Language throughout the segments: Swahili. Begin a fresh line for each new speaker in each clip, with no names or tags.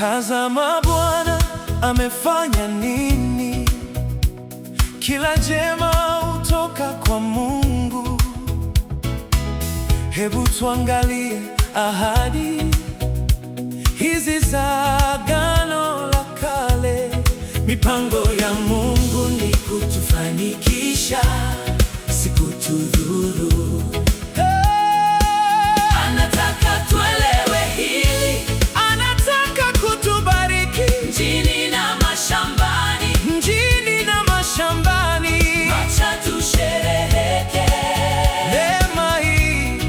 Tazama Bwana amefanya nini, kila jema hutoka kwa Mungu. Hebu tuangalie ahadi hizi za Agano la Kale. Mipango ya Mungu ni kutufanikisha, si kutudhuru. Anataka tuelewe hili, anataka kutubariki mjini na mashambani, mjini na mashambani. Acha tushereheke neema hii.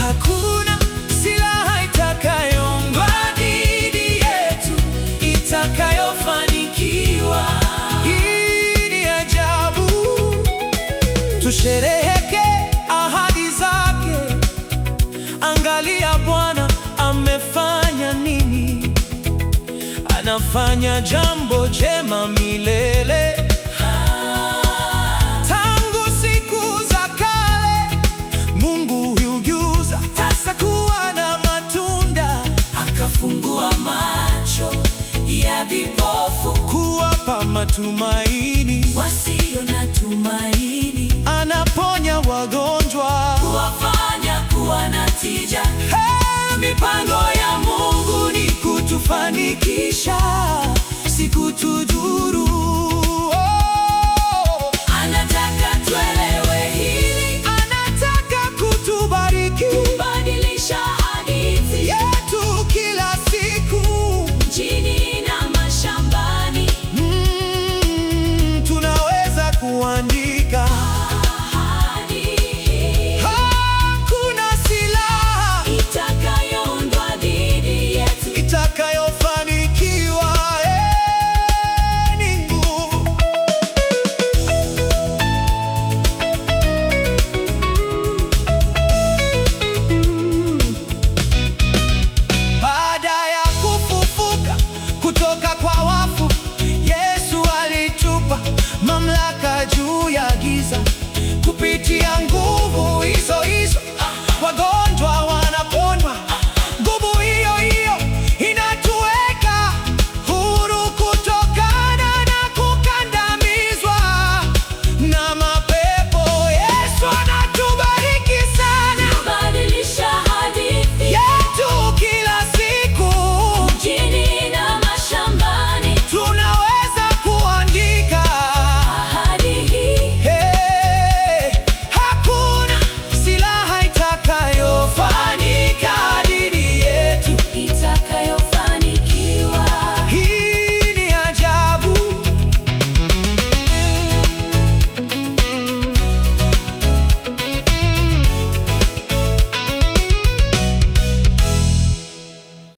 Hakuna silaha itakayong'oa dhidi yetu itakayofanikiwa. Hii ni ajabu, tushereheke ahadi zake. Angalia Bwana amefanya nini, anafanya jambo jema milele. Tangu siku za kale Mungu hujuza sasa kuwa na matunda, akafungua macho ya vipofu, kuwapa matumaini wasio na tumaini, anaponya wagonjwa, kuwafanya kuwa na tija. Mipango